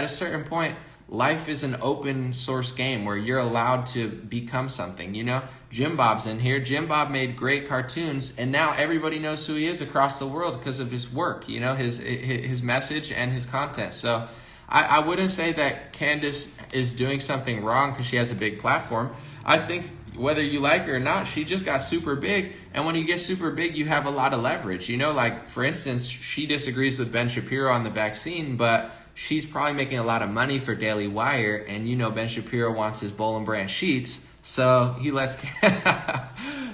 a certain point, life is an open source game where you're allowed to become something. You know, Jim Bob's in here. Jim Bob made great cartoons, and now everybody knows who he is across the world because of his work. You know, his message and his content. So I wouldn't say that Candace is doing something wrong because she has a big platform. I think whether you like her or not, she just got super big. And when you get super big, you have a lot of leverage. You know, like, for instance, she disagrees with Ben Shapiro on the vaccine, but she's probably making a lot of money for Daily Wire. And, you know, Ben Shapiro wants his Boll and Branch sheets. So he lets...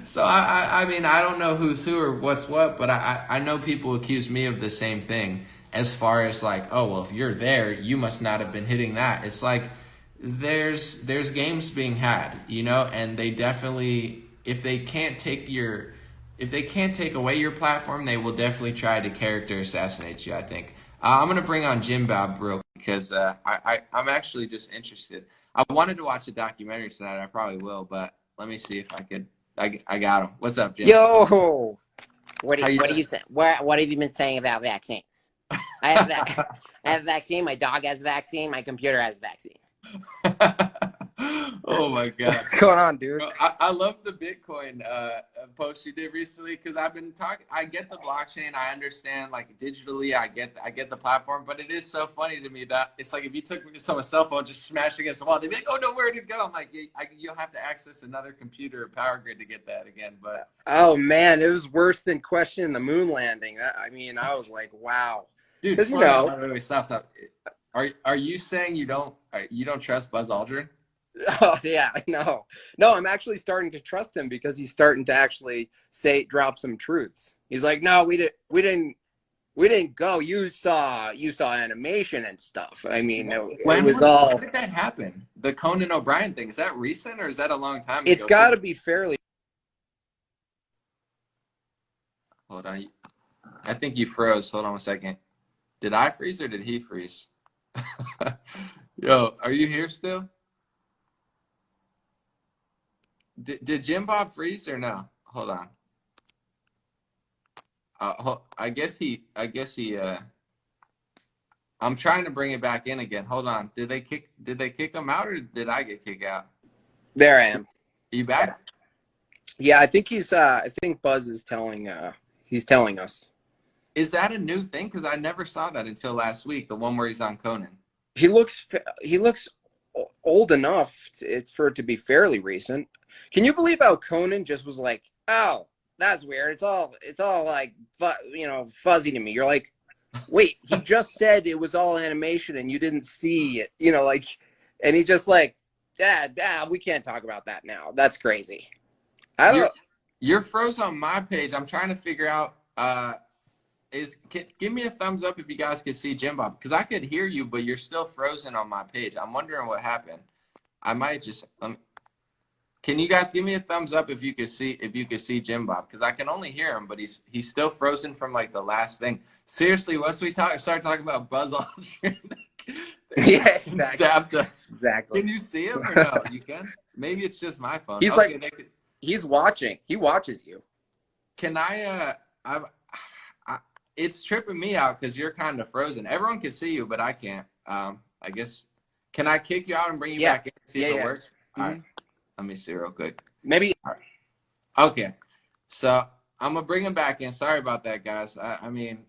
So, I mean, I don't know who's who or what's what, but I know people accuse me of the same thing as far as like, oh, well, if you're there, you must not have been hitting that. It's like, there's games being had, you know, and they definitely, if they can't take away your platform, they will definitely try to character assassinate you, I think. I'm going to bring on Jim Bob real quick because I'm actually just interested. I wanted to watch a documentary tonight. I probably will, but let me see if I could. I got him. What's up, Jim? Yo, what do you say? What have you been saying about vaccines? I have a vaccine. My dog has a vaccine. My computer has a vaccine. Oh my god, what's going on, dude? I love the Bitcoin post you did recently because I've been talking. I get the blockchain. I understand, like, digitally. I get the platform, but it is so funny to me that it's like if you took me to someone's cell phone, just smashed against the wall, they'd be like, "Oh, no, where to go?" I'm like, you'll have to access another computer or power grid to get that again. But oh man, it was worse than questioning the moon landing. I mean, I was like, wow, dude, because you know. wait, stop. Are you saying you don't trust Buzz Aldrin? Oh yeah, no, I'm actually starting to trust him because he's starting to actually drop some truths. He's like, no, we didn't go. You saw animation and stuff. I mean, when did that happen? The Conan O'Brien thing, is that recent or is that a long time ago? It's got to be fairly. Hold on, I think you froze. Hold on a second. Did I freeze or did he freeze? Yo, are you here still? Did Jim Bob freeze or no? Hold on. I guess he. I'm trying to bring it back in again. Hold on. Did they kick him out or did I get kicked out? There I am. Are you back? Yeah, I think he's. I think Buzz is telling. He's telling us. Is that a new thing? Because I never saw that until last week. The one where he's on Conan. He looks old enough for it to be fairly recent. Can you believe how Conan just was like, oh, that's weird. It's all like, fuzzy to me. You're like, wait, he just said it was all animation and you didn't see it, like, and he just like, yeah, we can't talk about that now. That's crazy. You're froze on my page. I'm trying to figure out, give me a thumbs up if you guys can see Jim Bob, because I could hear you, but you're still frozen on my page. I'm wondering what happened. I might just, can you guys give me a thumbs up if you could see Jim Bob? Because I can only hear him, but he's still frozen from like the last thing. Seriously, once we start talking about Buzz Aldrin, yeah, exactly. Zapped us. Exactly. Can you see him or no? You can. Maybe it's just my phone. He's he's watching. He watches you. Can I? It's tripping me out because you're kind of frozen. Everyone can see you, but I can't. I guess. Can I kick you out and bring you back in and see if it works? Mm-hmm. All right. Let me see real quick. Maybe. All right. Okay. So I'm gonna bring him back in. Sorry about that, guys. I mean,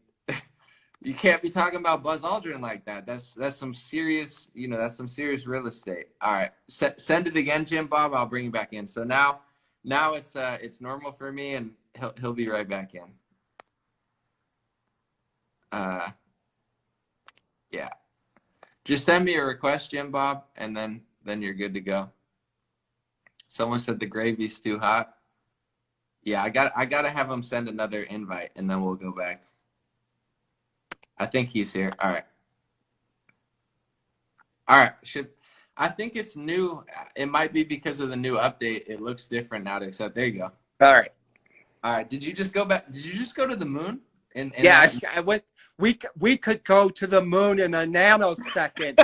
you can't be talking about Buzz Aldrin like that. That's some serious, that's some serious real estate. All right. Send it again, Jim Bob. I'll bring you back in. So now it's normal for me, and he'll be right back in. Yeah. Just send me a request, Jim Bob, and then you're good to go. Someone said the gravy's too hot. Yeah, I gotta have him send another invite, and then we'll go back. I think he's here. All right. I think it's new. It might be because of the new update. It looks different now to accept. There you go. All right. Did you just go back? Did you just go to the moon? Yeah, I went. We could go to the moon in a nanosecond,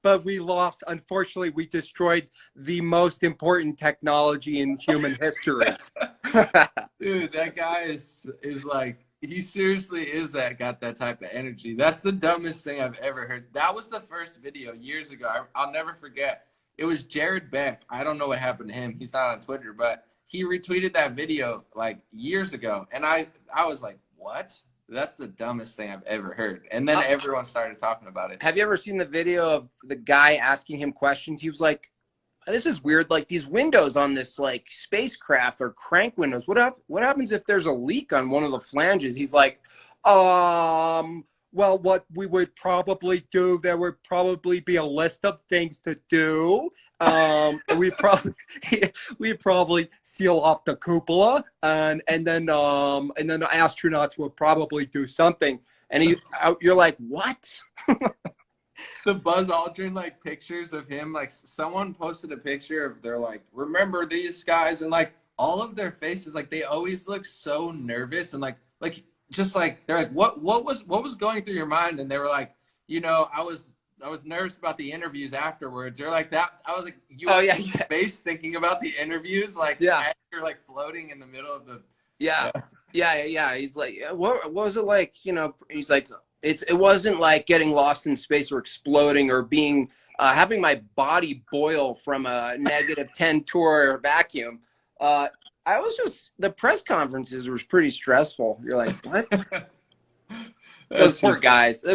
but we lost. Unfortunately, we destroyed the most important technology in human history. Dude, that guy is like he seriously is got that type of energy. That's the dumbest thing I've ever heard. That was the first video years ago. I'll never forget. It was Jared Beck. I don't know what happened to him. He's not on Twitter, but he retweeted that video like years ago, and I was like, what? That's the dumbest thing I've ever heard. And then everyone started talking about it. Have you ever seen the video of the guy asking him questions? He was like, this is weird. Like these windows on this like spacecraft are crank windows. What happens if there's a leak on one of the flanges? He's like, well, what we would probably do, there would probably be a list of things to do. We probably seal off the cupola, and then the astronauts will probably do something. And you're like, what? The Buzz Aldrin like pictures of him, like someone posted a picture of they're like, remember these guys, and like all of their faces, like they always look so nervous and like just like they're like, what was going through your mind? And they were like, I was nervous about the interviews afterwards. They're like that. I was like, you were in space thinking about the interviews, like as you're like floating in the middle of the yeah. He's like, what was it like? He's like, it wasn't like getting lost in space or exploding or being having my body boil from a -10 torr vacuum. I was just, the press conferences was pretty stressful. You're like, what? Those poor guys.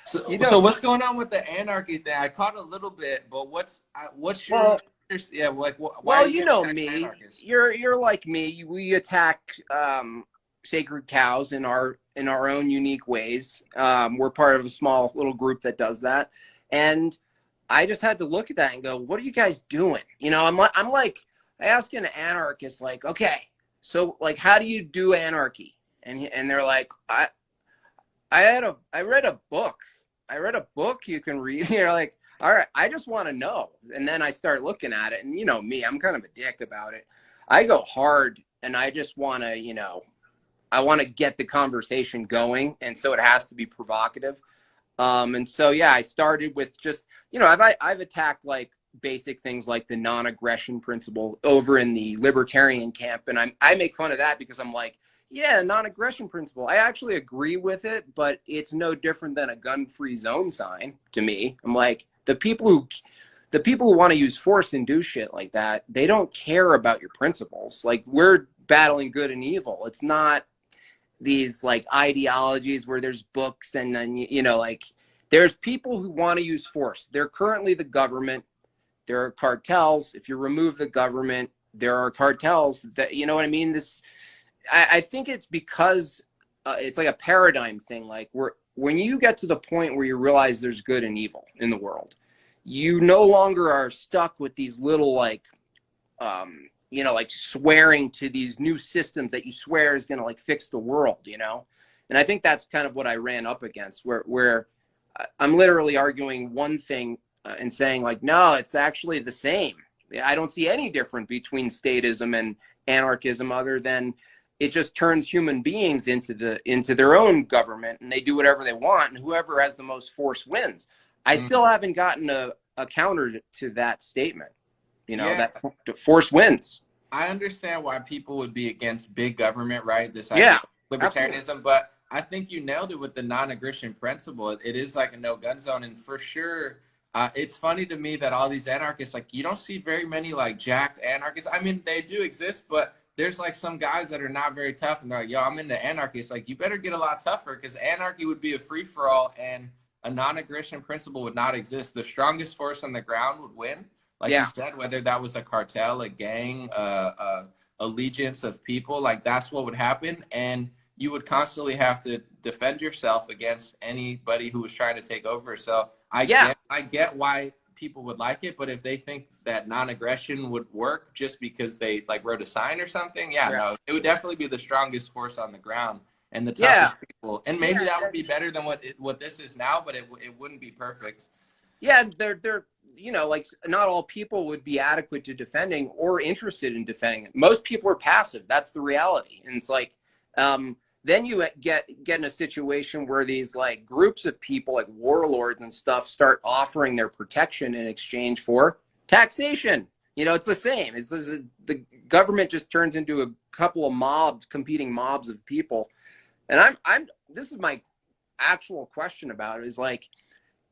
So what's going on with the anarchy thing? I caught a little bit, but what's your why you know me. Anarchists? You're like me. We attack sacred cows in our own unique ways. We're part of a small little group that does that, and I just had to look at that and go, "What are you guys doing?" I'm like, I ask an anarchist, like, "Okay, so like, how do you do anarchy?" And they're like, "I read a book. I read a book you can read." You're like, "All right, I just want to know." And then I start looking at it, and me, I'm kind of a dick about it. I go hard, and I just want to, I want to get the conversation going, and so it has to be provocative. And so I started with just I've attacked like basic things like the non-aggression principle over in the libertarian camp, and I make fun of that because I'm like, non-aggression principle, I actually agree with it, but it's no different than a gun-free zone sign to me. I'm like, the people who want to use force and do shit like that, they don't care about your principles. Like, we're battling good and evil. It's not these like ideologies where there's books and then like there's people who want to use force. They're currently the government. There are cartels. If you remove the government, there are cartels that, you know what I mean? I think it's because it's like a paradigm thing. Like when you get to the point where you realize there's good and evil in the world, you no longer are stuck with these little like, like swearing to these new systems that you swear is going to like fix the world, And I think that's kind of what I ran up against, where I'm literally arguing one thing and saying like, no, it's actually the same. I don't see any difference between statism and anarchism other than it just turns human beings into their own government, and they do whatever they want, and whoever has the most force wins. I still haven't gotten a counter to that statement. That force wins. I understand why people would be against big government, right? This idea of libertarianism, absolutely. But I think you nailed it with the non-aggression principle. It is like a no-gun zone, and for sure, it's funny to me that all these anarchists, like, you don't see very many like jacked anarchists. I mean, they do exist, but there's like some guys that are not very tough, and they're like, "Yo, I'm into anarchy." It's like, you better get a lot tougher, because anarchy would be a free-for-all, and a non-aggression principle would not exist. The strongest force on the ground would win. Like you said, whether that was a cartel, a gang, allegiance of people, like that's what would happen. And you would constantly have to defend yourself against anybody who was trying to take over. So I get why people would like it, but if they think that non-aggression would work just because they like wrote a sign or something, no, it would definitely be the strongest force on the ground and the toughest people. And maybe that would be better than what this is now, but it wouldn't be perfect. Yeah, they're like not all people would be adequate to defending or interested in defending it. Most people are passive. That's the reality. And it's like, then you get in a situation where these like groups of people like warlords and stuff start offering their protection in exchange for taxation. It's the same. It's the government just turns into a couple of competing mobs of people. And this is my actual question about it, is like,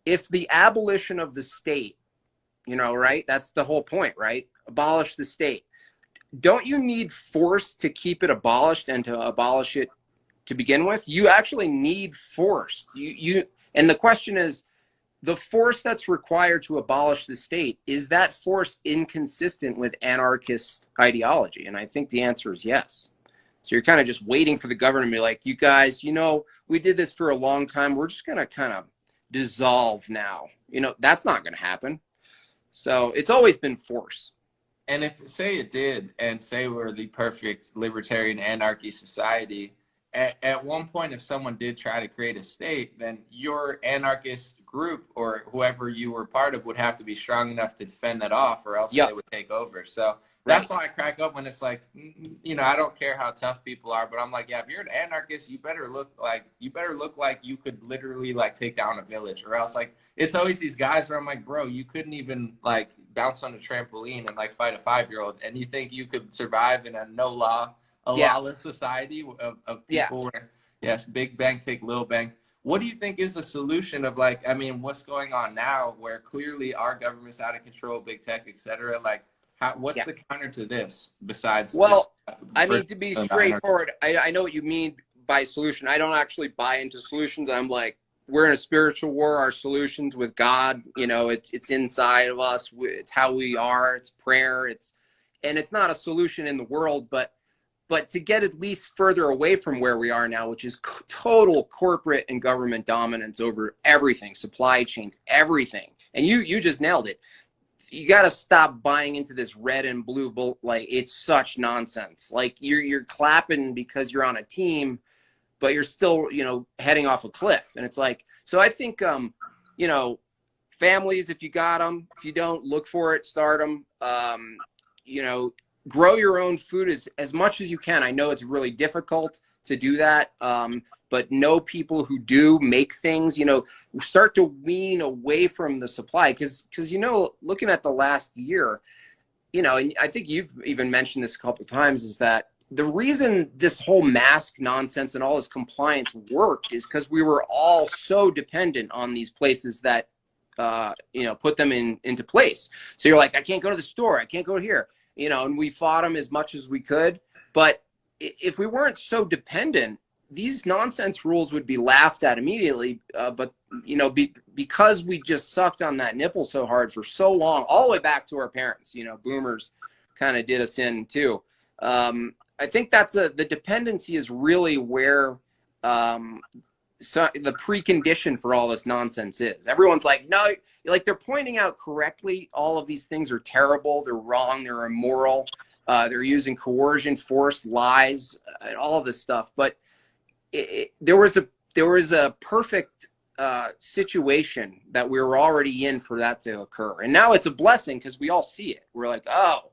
if the abolition of the state, right? That's the whole point, right? Abolish the state. Don't you need force to keep it abolished and to abolish it to begin with? You actually need force. And the question is, the force that's required to abolish the state, is that force inconsistent with anarchist ideology? And I think the answer is yes. So you're kind of just waiting for the government to be like, you guys, we did this for a long time. We're just going to kind of dissolve now. That's not going to happen. So it's always been force. And if, say it did, and say we're the perfect libertarian anarchy society, at one point, if someone did try to create a state, then your anarchist group or whoever you were part of would have to be strong enough to defend that off, or else they would take over. So that's why I crack up when it's like, I don't care how tough people are, but I'm like, yeah, if you're an anarchist, you better look like you could literally like take down a village, or else like it's always these guys where I'm like, bro, you couldn't even like bounce on a trampoline and like fight a 5-year-old, and you think you could survive in a lawless society of people where, yes, big bank take little bank. What do you think is the solution of like, I mean, what's going on now where clearly our government's out of control, big tech, etc.? Like, what's the counter to this besides? Well, I mean, to be straightforward, I know what you mean by solution. I don't actually buy into solutions. I'm like, we're in a spiritual war. Our solutions with God, it's inside of us. It's how we are. It's prayer. And it's not a solution in the world, but to get at least further away from where we are now, which is total corporate and government dominance over everything, supply chains, everything. And you just nailed it. You got to stop buying into this red and blue bull. Like, it's such nonsense. Like, you're clapping because you're on a team, but you're still, heading off a cliff. And it's like, so I think, families, if you got them, if you don't, look for it, start them. Grow your own food as much as you can. I know it's really difficult to do that, but know people who do make things. Start to wean away from the supply, because looking at the last year, and I think you've even mentioned this a couple of times, is that the reason this whole mask nonsense and all this compliance worked is because we were all so dependent on these places that put them into place. So you're like, I can't go to the store, I can't go here. And we fought them as much as we could. But if we weren't so dependent, these nonsense rules would be laughed at immediately. Because we just sucked on that nipple so hard for so long, all the way back to our parents, boomers kind of did us in too. I think the dependency is really where the precondition for all this nonsense is. Everyone's like, no, like, they're pointing out correctly, all of these things are terrible, they're wrong, they're immoral, they're using coercion, force, lies, and all of this stuff. But there was a perfect situation that we were already in for that to occur, and now it's a blessing because we all see it. We're like, oh,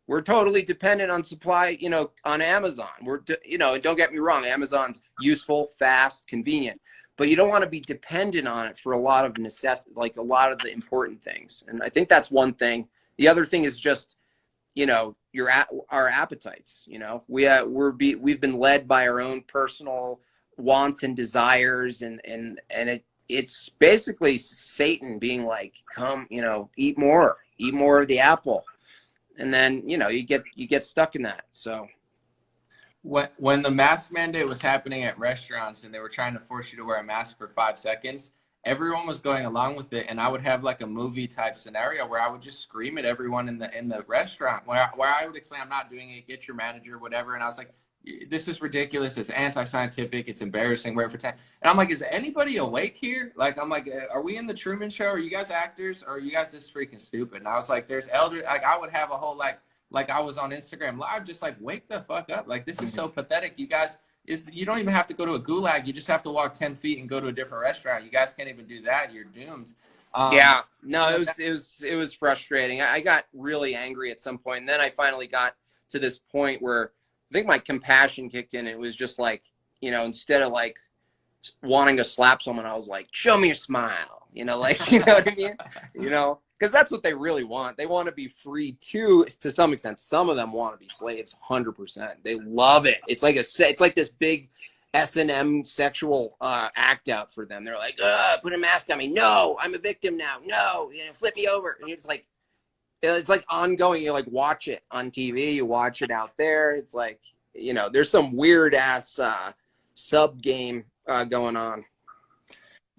we're totally dependent on supply, on Amazon. And don't get me wrong, Amazon's useful, fast, convenient, but you don't want to be dependent on it for a lot of necessity, like a lot of the important things. And I think that's one thing. The other thing is just, our appetites. We've been led by our own personal wants and desires, and it's basically Satan being like, come, eat more of the apple. And then, you get stuck in that. So when the mask mandate was happening at restaurants and they were trying to force you to wear a mask for 5 seconds, everyone was going along with it. And I would have like a movie type scenario where I would just scream at everyone in the restaurant where I would explain, I'm not doing it, get your manager, whatever. And I was like, this is ridiculous. It's anti-scientific. It's embarrassing. Wear it for 10. And I'm like, is anybody awake here? Like, I'm like, are we in the Truman Show? Are you guys actors? Or are you guys just freaking stupid? And I was like, there's elder. Like, I would have a whole like I was on Instagram Live, just like, wake the fuck up. Like, this is so pathetic. You guys you don't even have to go to a gulag. You just have to walk 10 feet and go to a different restaurant. You guys can't even do that. You're doomed. It was frustrating. I got really angry at some point, and then I finally got to this point where I think my compassion kicked in. It was just like, instead of like wanting to slap someone, I was like, show me your smile, like, you know what I mean? Because that's what they really want. They want to be free too, to some extent. Some of them want to be slaves 100%. They love it. It's like this big S&M sexual act out for them. They're like, put a mask on me. No, I'm a victim now. No, flip me over. And it's like ongoing. You like watch it on TV. You watch it out there. It's like, there's some weird ass sub game going on.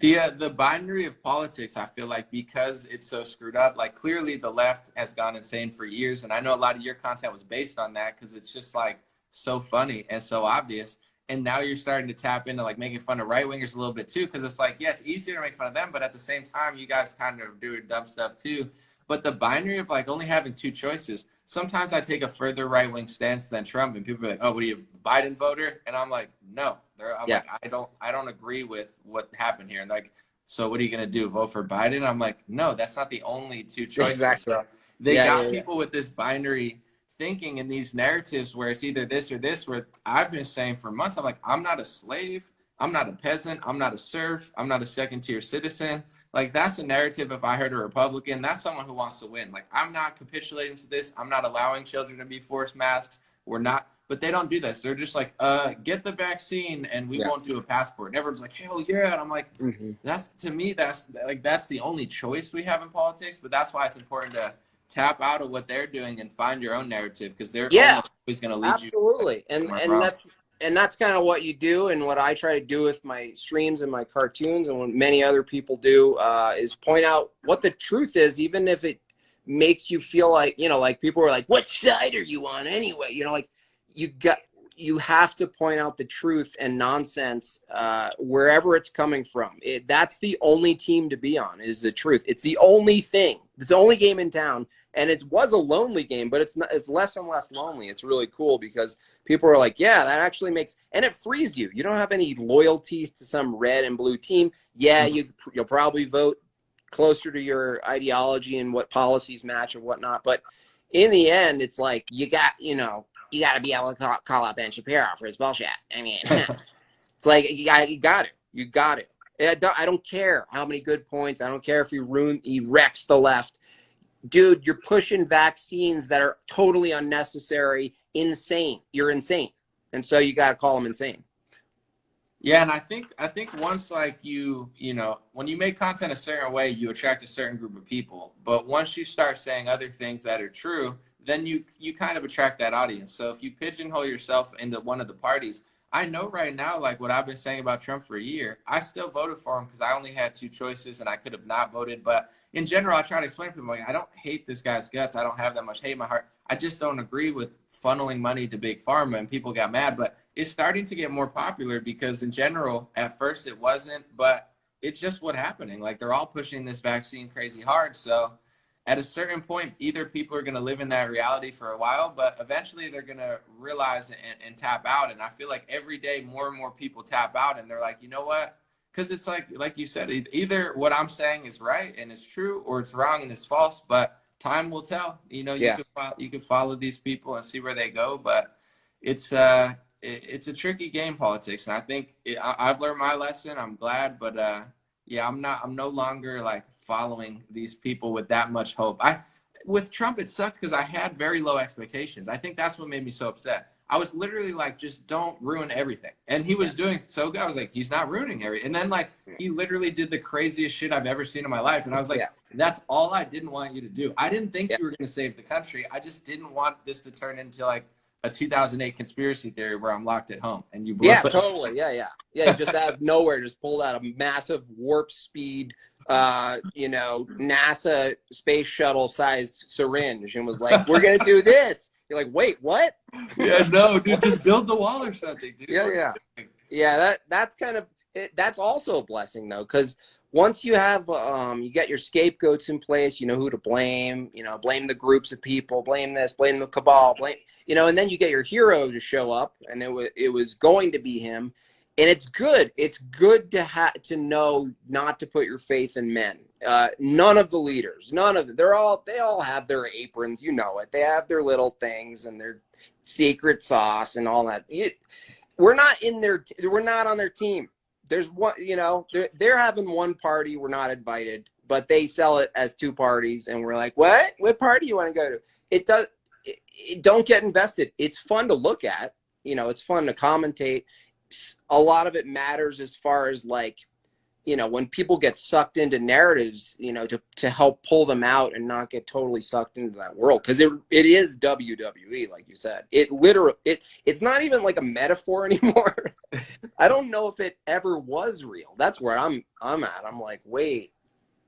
The binary of politics, I feel like, because it's so screwed up, like clearly the left has gone insane for years. And I know a lot of your content was based on that because it's just like so funny and so obvious. And now you're starting to tap into like making fun of right wingers a little bit too, because it's like, yeah, it's easier to make fun of them, but at the same time, you guys kind of do dumb stuff too. But the binary of like only having two choices, sometimes I take a further right wing stance than Trump, and people are like, "Oh, what are you, Biden voter?" And I'm like, "No." Like, I don't agree with what happened here. And like, so what are you gonna do? Vote for Biden? I'm like, no, that's not the only two choices. Exactly. So they got people with this binary thinking and these narratives where it's either this or this. Where I've been saying for months, I'm like, I'm not a slave. I'm not a peasant. I'm not a serf. I'm not a second tier citizen. Like, that's a narrative. If I heard a Republican, that's someone who wants to win. Like, I'm not capitulating to this. I'm not allowing children to be forced masks. We're not, but they don't do this. They're just like, get the vaccine and we won't do a passport. And everyone's like, hell yeah. And I'm like, that's, to me, that's the only choice we have in politics. But that's why it's important to tap out of what they're doing and find your own narrative, because they're always going to lead you. Absolutely. And that's kind of what you do, and what I try to do with my streams and my cartoons, and what many other people do is point out what the truth is, even if it makes you feel like, like people are like, what side are you on anyway? Like you have to point out the truth and nonsense wherever it's coming from. That's the only team to be on, is the truth. It's the only thing. It's the only game in town. And it was a lonely game, but it's less and less lonely. It's really cool because people are like, yeah, that actually makes, and it frees you. You don't have any loyalties to some red and blue team. Yeah, you'll probably vote closer to your ideology and what policies match and whatnot. But in the end, it's like you got to be able to call out Ben Shapiro for his bullshit. I mean, it's like you got it. I don't care how many good points. I don't care if he wrecks the left. Dude, you're pushing vaccines that are totally unnecessary, insane. You're insane. And so you got to call them insane. Yeah, and I think once, like, when you make content a certain way, you attract a certain group of people. But once you start saying other things that are true, then you kind of attract that audience. So if you pigeonhole yourself into one of the parties, I know right now, like what I've been saying about Trump for a year, I still voted for him because I only had two choices and I could have not voted. But in general, I try to explain to people, like, I don't hate this guy's guts. I don't have that much hate in my heart. I just don't agree with funneling money to big pharma, and people got mad. But it's starting to get more popular because in general, at first it wasn't, but it's just what's happening. Like, they're all pushing this vaccine crazy hard. So at a certain point, either people are going to live in that reality for a while, but eventually they're going to realize and tap out. And I feel like every day more and more people tap out, and they're like, you know what? Because it's like you said, either what I'm saying is right and it's true, or it's wrong and it's false. But time will tell. You could follow these people and see where they go. But it's a tricky game, politics. And I think I've learned my lesson. I'm glad, but I'm no longer like following these people with that much hope. With Trump, it sucked because I had very low expectations. I think that's what made me so upset. I was literally like, just don't ruin everything. And he was doing so good. I was like, he's not ruining everything. And then like he literally did the craziest shit I've ever seen in my life. And I was like, that's all I didn't want you to do. I didn't think you were going to save the country. I just didn't want this to turn into like a 2008 conspiracy theory where I'm locked at home and you blew it. Totally. Yeah. You just out of nowhere, just pulled out a massive warp speed, NASA space shuttle size syringe and was like, we're going to do this. You're like, wait, what? Yeah, no, dude, just build the wall or something, dude. Yeah. That's kind of it. That's also a blessing though, because once you have, you get your scapegoats in place, you know who to blame, blame the groups of people, blame this, blame the cabal, and then you get your hero to show up, and it was going to be him. And it's good. It's good to know not to put your faith in men. None of the leaders, none of them. They all have their aprons, it. They have their little things and their secret sauce and all that. We're not on their team. There's one, they're having one party. We're not invited, but they sell it as two parties, and we're like, what party you want to go to? Don't get invested. It's fun to look at. It's fun to commentate. a lot of it matters as far as like, you know, when people get sucked into narratives, you know, to help pull them out and not get totally sucked into that world. Cause it is WWE, like you said. It's not even like a metaphor anymore. I don't know if it ever was real. That's where I'm at. I'm like, wait,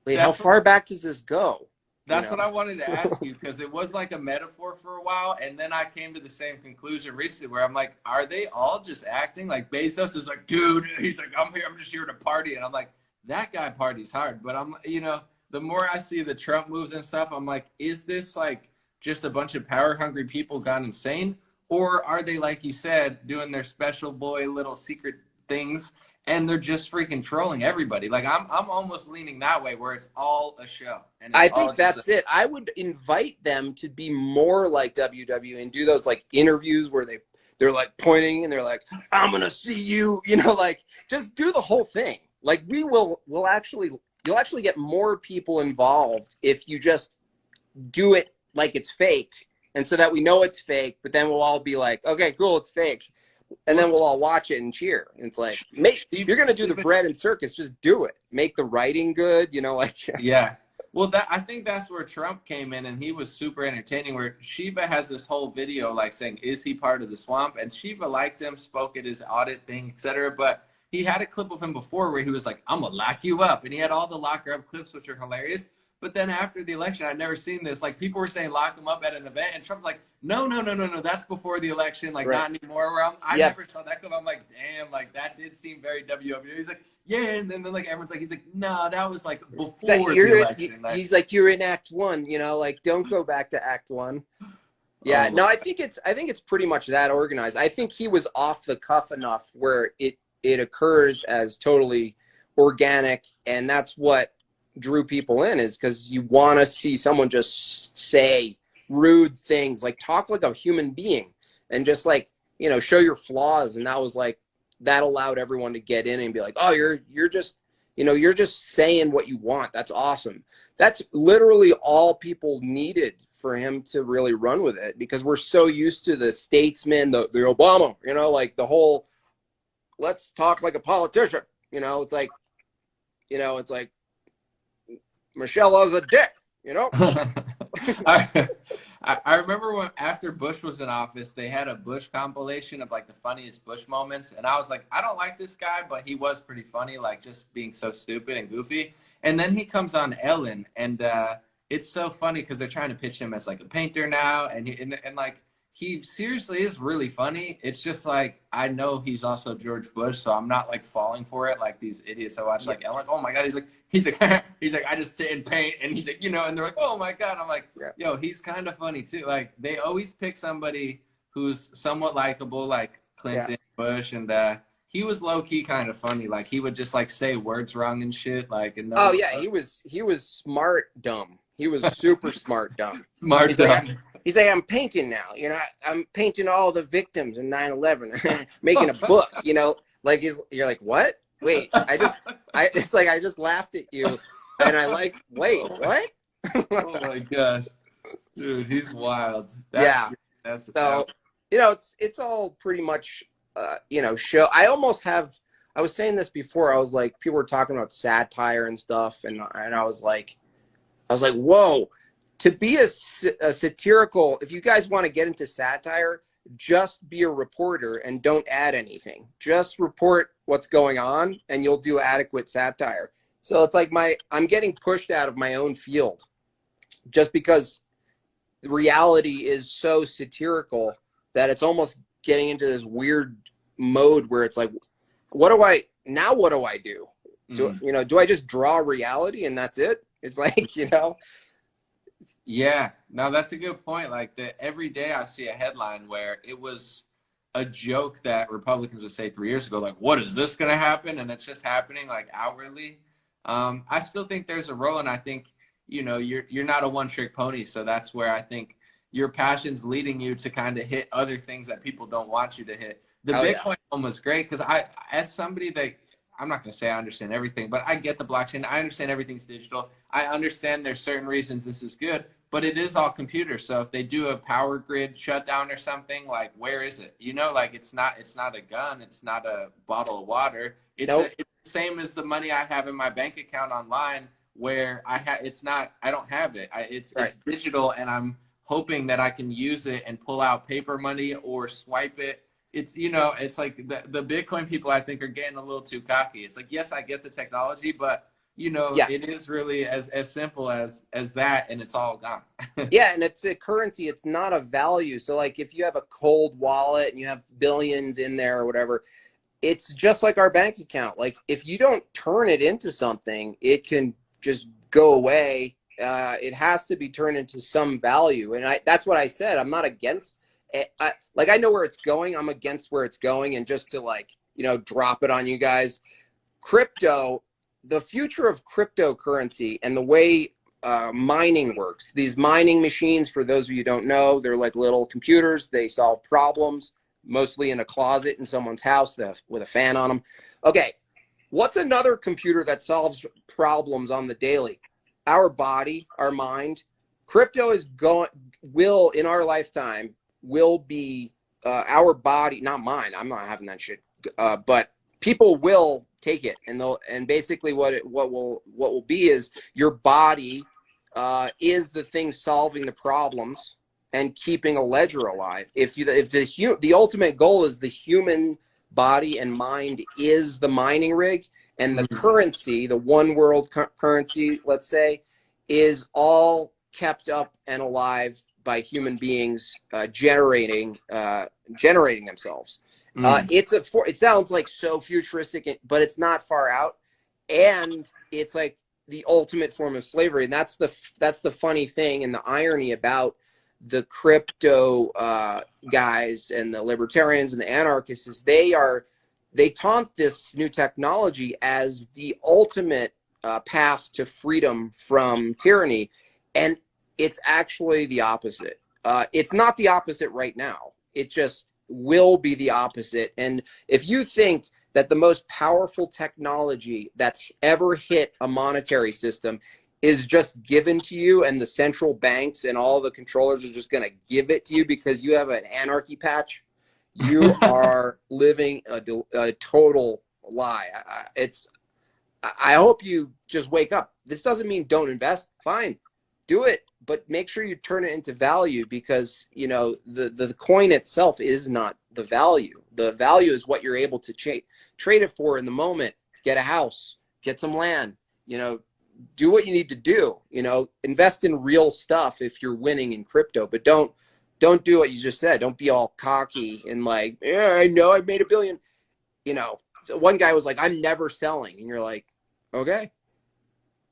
how far back does this go? That's what I wanted to ask you, because it was like a metaphor for a while, and then I came to the same conclusion recently where I'm like, are they all just acting? Like Bezos is like, dude, he's like, I'm just here to party, and I'm like, that guy parties hard. But I'm, you know, the more I see the Trump moves and stuff, I'm like, is this like just a bunch of power hungry people gone insane, or are they, like you said, doing their special boy little secret things? And they're just freaking trolling everybody. Like I'm almost leaning that way, where it's all a show. And I think that's it. I would invite them to be more like WWE and do those like interviews where they're like pointing and they're like, I'm gonna see you, you know, like just do the whole thing. Like you'll actually get more people involved if you just do it like it's fake, and so that we know it's fake, but then we'll all be like, okay, cool, it's fake. And then we'll all watch it and cheer. And it's like, you're going to do the bread and circus, just do it. Make the writing good, you know, like. Yeah. Well, I think that's where Trump came in, and he was super entertaining, where Shiva has this whole video like saying, is he part of the swamp? And Shiva liked him, spoke at his audit thing, etc. But he had a clip of him before where he was like, I'm going to lock you up. And he had all the locker up clips, which are hilarious. But then after the election, I'd never seen this. Like, people were saying lock him up at an event, and Trump's like, no, that's before the election. Like, not anymore. Where I never saw that clip. I'm like, damn, like, that did seem very WWE. He's like, yeah, and then like, everyone's like, he's like, no, that was like before the election. He's like, you're in Act 1, you know, like, don't go back to Act 1. Yeah, no, I think it's pretty much that organized. I think he was off the cuff enough where it occurs as totally organic, and that's what drew people in, is because you want to see someone just say rude things, like talk like a human being, and just like, you know, show your flaws. And that was like, that allowed everyone to get in and be like, oh, you're just, you know, you're just saying what you want. That's awesome. That's literally all people needed for him to really run with it, because we're so used to the statesman, the Obama, you know, like the whole let's talk like a politician, you know, it's like Michelle was a dick, you know? I remember when, after Bush was in office, they had a Bush compilation of like the funniest Bush moments. And I was like, I don't like this guy, but he was pretty funny, like just being so stupid and goofy. And then he comes on Ellen, and it's so funny because they're trying to pitch him as like a painter now. And like, he seriously is really funny. It's just like, I know he's also George Bush, so I'm not like falling for it like these idiots I watch. Like, I'm like, oh my God, he's like, I just sit and paint, and he's like, you know, and they're like, oh my God. I'm like, yo, he's kind of funny too. Like, they always pick somebody who's somewhat likable, like Clinton, Bush, and he was low key kind of funny. Like, he would just like say words wrong and shit. Like, and he was smart dumb. He was super smart dumb. Smart dumb. He's like, I'm painting now. You know, I'm painting all the victims in 9/11, making a book. You know, like you're like, what? Wait, I just laughed at you, and I like, wait, what? Oh my gosh, dude, he's wild. That's so. You know, it's all pretty much, you know, show. I was saying this before. I was like, people were talking about satire and stuff, and I was like, whoa. To be a satirical, if you guys want to get into satire, just be a reporter and don't add anything. Just report what's going on, and you'll do adequate satire. So it's like I'm getting pushed out of my own field just because reality is so satirical that it's almost getting into this weird mode where it's like, what do I do? You know, do I just draw reality and that's it? It's like, you know. Yeah, no, that's a good point. Like, every day I see a headline where it was a joke that Republicans would say 3 years ago, like, what is this going to happen? And it's just happening like outwardly. I still think there's a role, and I think, you know, you're not a one-trick pony. So that's where I think your passion's leading you to kind of hit other things that people don't want you to hit. The Bitcoin one was great because as somebody that I'm not going to say I understand everything, but I get the blockchain. I understand everything's digital. I understand there's certain reasons this is good, but it is all computer. So if they do a power grid shutdown or something, like where is it? You know, like it's not a gun, it's not a bottle of water. Nope. It's the same as the money I have in my bank account online where I don't have it. Right. It's digital, and I'm hoping that I can use it and pull out paper money or swipe it. It's, you know, it's like the Bitcoin people, I think, are getting a little too cocky. It's like, yes, I get the technology, but you know, Yeah. it is really as simple as that, and it's all gone. Yeah, and it's a currency. It's not a value. So like if you have a cold wallet and you have billions in there or whatever, it's just like our bank account. Like if you don't turn it into something, it can just go away. It has to be turned into some value. And that's what I said. I'm not against it. I know where it's going. I'm against where it's going. And just to like, you know, drop it on you guys, crypto, the future of cryptocurrency and the way mining works. These mining machines, for those of you who don't know, they're like little computers. They solve problems, mostly in a closet in someone's house with a fan on them. Okay, what's another computer that solves problems on the daily? Our body, our mind. Crypto will in our lifetime will be our body, not mine. I'm not having that shit. But people will take it, and basically what will be is your body is the thing solving the problems and keeping a ledger alive. If the ultimate goal is the human body and mind is the mining rig, and the currency, the one world currency, let's say, is all kept up and alive by human beings generating themselves. It sounds like so futuristic, but it's not far out, and it's like the ultimate form of slavery. And that's the funny thing and the irony about the crypto guys and the libertarians and the anarchists is they taunt this new technology as the ultimate path to freedom from tyranny, and it's actually the opposite. It's not the opposite right now. It just will be the opposite. And if you think that the most powerful technology that's ever hit a monetary system is just given to you, and the central banks and all the controllers are just going to give it to you because you have an anarchy patch, you are living a total lie. I hope you just wake up. This doesn't mean don't invest. Fine, do it, but make sure you turn it into value, because you know the coin itself is not the value. The value is what you're able to trade it for in the moment. Get a house, get some land, you know, do what you need to do, you know, invest in real stuff if you're winning in crypto, but don't do what you just said. Don't be all cocky and like, yeah, I know I made $1 billion. You know, so one guy was like, I'm never selling. And you're like, okay.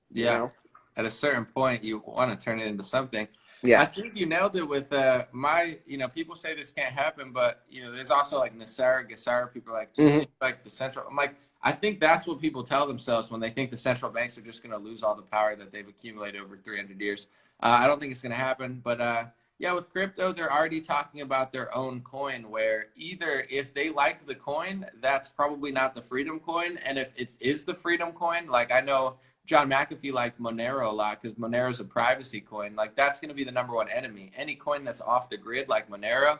Yeah. You know? At a certain point, you want to turn it into something. Yeah. I think you nailed it with people say this can't happen, but you know, there's also like Gesara, people are like, do you think like the central, I'm like, I think that's what people tell themselves when they think the central banks are just going to lose all the power that they've accumulated over 300 years. I don't think it's going to happen, but yeah, with crypto, they're already talking about their own coin, where either if they like the coin, that's probably not the freedom coin. And if it is the freedom coin, like I know John McAfee liked Monero a lot because Monero is a privacy coin. Like that's going to be the number one enemy. Any coin that's off the grid like Monero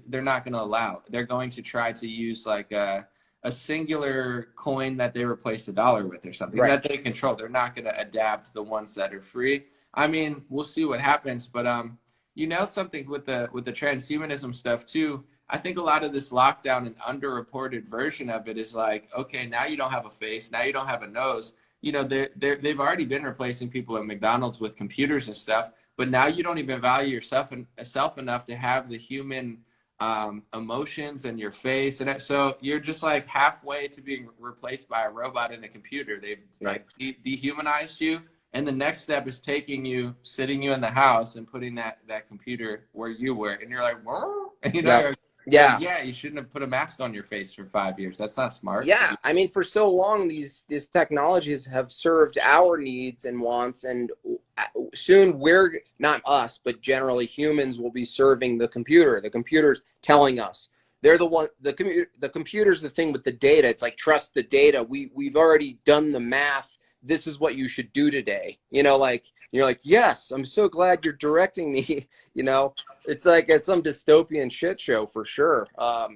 they're not going to allow. They're going to try to use like a singular coin that they replace the dollar with or something that they control. They're not going to adapt the ones that are free. I mean, we'll see what happens, but you know something with the transhumanism stuff too. I think a lot of this lockdown and underreported version of it is like, okay, now you don't have a face, now you don't have a nose. You know, they've already been replacing people at McDonald's with computers and stuff, but now you don't even value yourself enough to have the human emotions and your face, and so you're just like halfway to being replaced by a robot and a computer. They've like dehumanized you. And the next step is sitting you in the house and putting that computer where you were. And you're like, whoa. You know, yeah, you shouldn't have put a mask on your face for 5 years. That's not smart. Yeah. I mean, for so long, these technologies have served our needs and wants. And soon not us, but generally humans will be serving the computer. The computer's telling us, they're the computer's the thing with the data. It's like, trust the data. We've already done the math. This is what you should do today. You know, like, you're like, yes, I'm so glad you're directing me. You know, it's like it's some dystopian shit show for sure.